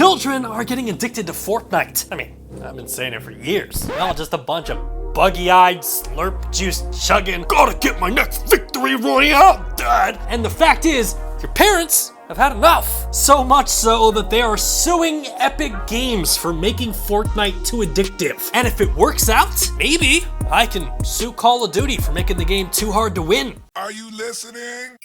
children are getting addicted to Fortnite. I mean, I've been saying it for years. Well, just a bunch of buggy-eyed, slurp juice chugging, gotta get my next victory royale, Dad. And the fact is, your parents have had enough. So much so that they are suing Epic Games for making Fortnite too addictive. And if it works out, maybe I can sue Call of Duty for making the game too hard to win. Are you listening?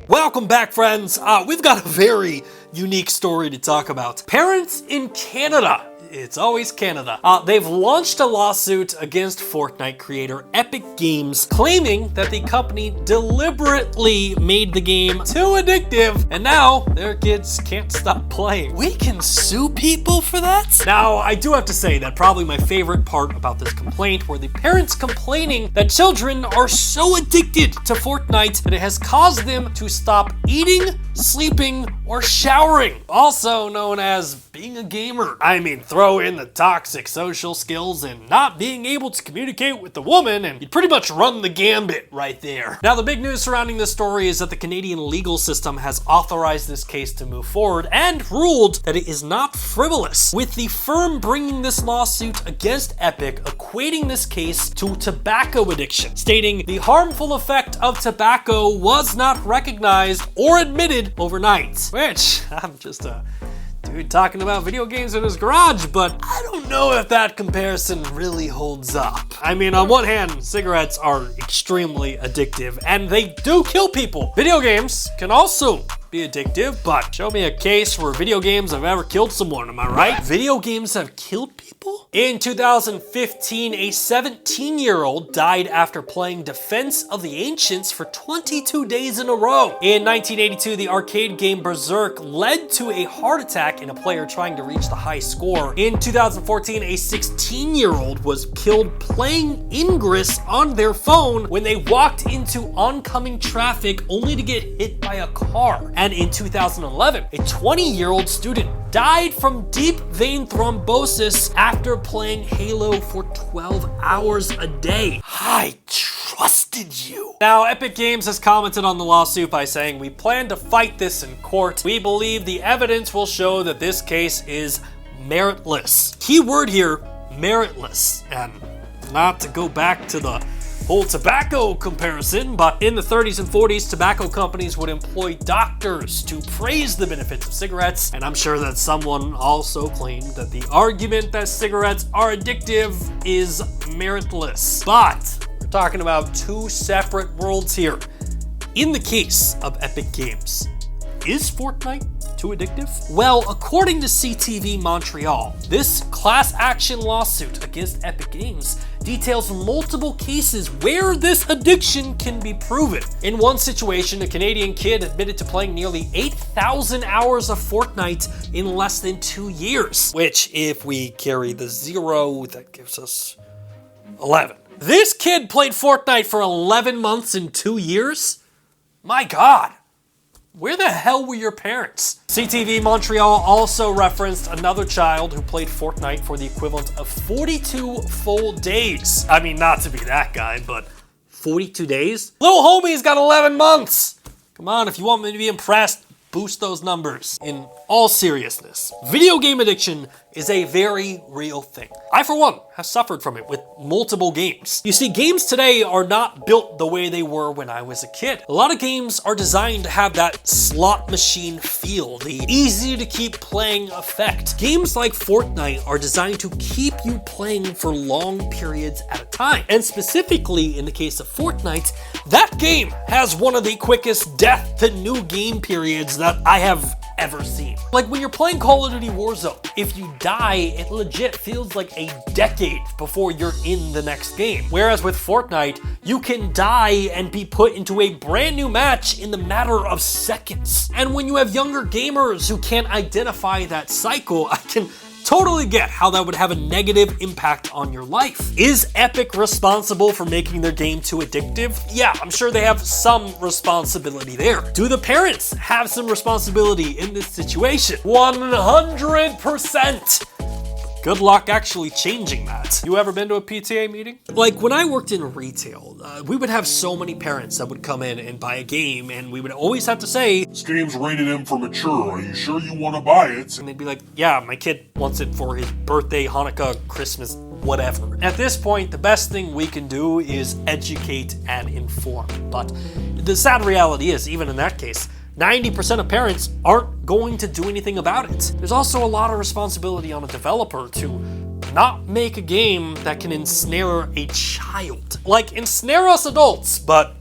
Welcome back, friends. We've got a very unique story to talk about. Parents in Canada. It's always Canada. They've launched a lawsuit against Fortnite creator Epic Games, claiming that the company deliberately made the game too addictive, and now their kids can't stop playing. We can sue people for that? Now, I do have to say that probably my favorite part about this complaint were the parents complaining that children are so addicted to Fortnite that it has caused them to stop eating, sleeping, or showering, also known as being a gamer. I mean, throw in the toxic social skills and not being able to communicate with the woman, and you'd pretty much run the gambit right there. Now, the big news surrounding this story is that the Canadian legal system has authorized this case to move forward and ruled that it is not frivolous, with the firm bringing this lawsuit against Epic equating this case to tobacco addiction, stating the harmful effect of tobacco was not recognized or admitted overnight. Which, I'm just a dude talking about video games in his garage, but I don't know if that comparison really holds up. I mean, on one hand, cigarettes are extremely addictive, and they do kill people. Video games can also be addictive, but show me a case where video games have ever killed someone, am I right? Video games have killed people? In 2015, a 17-year-old died after playing Defense of the Ancients for 22 days in a row. In 1982, the arcade game Berserk led to a heart attack in a player trying to reach the high score. In 2014, a 16-year-old was killed playing Ingress on their phone when they walked into oncoming traffic only to get hit by a car. And in 2011, a 20-year-old student died from deep vein thrombosis after playing Halo for 12 hours a day. I trusted you. Now, Epic Games has commented on the lawsuit by saying, "We plan to fight this in court. We believe the evidence will show that this case is meritless." Key word here, meritless. And not to go back to the whole tobacco comparison, but in the 30s and 40s, tobacco companies would employ doctors to praise the benefits of cigarettes, and I'm sure that someone also claimed that the argument that cigarettes are addictive is meritless. But we're talking about two separate worlds here. In the case of Epic Games, is Fortnite too addictive? Well, according to CTV Montreal, this class action lawsuit against Epic Games details multiple cases where this addiction can be proven. In one situation, a Canadian kid admitted to playing nearly 8,000 hours of Fortnite in less than 2 years, which if we carry the 0, that gives us 11. This kid played Fortnite for 11 months in 2 years? My God. Where the hell were your parents? CTV Montreal also referenced another child who played Fortnite for the equivalent of 42 full days. I mean, not to be that guy, but 42 days? Little homie's got 11 months. Come on, if you want me to be impressed, boost those numbers. In all seriousness, video game addiction is a very real thing. I, for one, have suffered from it with multiple games. You see, games today are not built the way they were when I was a kid. A lot of games are designed to have that slot machine feel, the easy to keep playing effect. Games like Fortnite are designed to keep you playing for long periods at a time. And specifically in the case of Fortnite, that game has one of the quickest death to new game periods that I have ever seen. Like when you're playing Call of Duty Warzone, if you die, it legit feels like a decade before you're in the next game. Whereas with Fortnite, you can die and be put into a brand new match in the matter of seconds. And when you have younger gamers who can't identify that cycle, I can totally get how that would have a negative impact on your life. Is Epic responsible for making their game too addictive? Yeah, I'm sure they have some responsibility there. Do the parents have some responsibility in this situation? 100%. Good luck actually changing that. You ever been to a PTA meeting? Like, when I worked in retail, we would have so many parents that would come in and buy a game, and we would always have to say, "This game's rated M for mature. Are you sure you want to buy it?" And they'd be like, yeah, my kid wants it for his birthday, Hanukkah, Christmas, whatever. At this point, the best thing we can do is educate and inform. But the sad reality is, even in that case, 90% of parents aren't going to do anything about it. There's also a lot of responsibility on a developer to not make a game that can ensnare a child. Like, ensnare us adults, but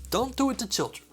don't do it to children.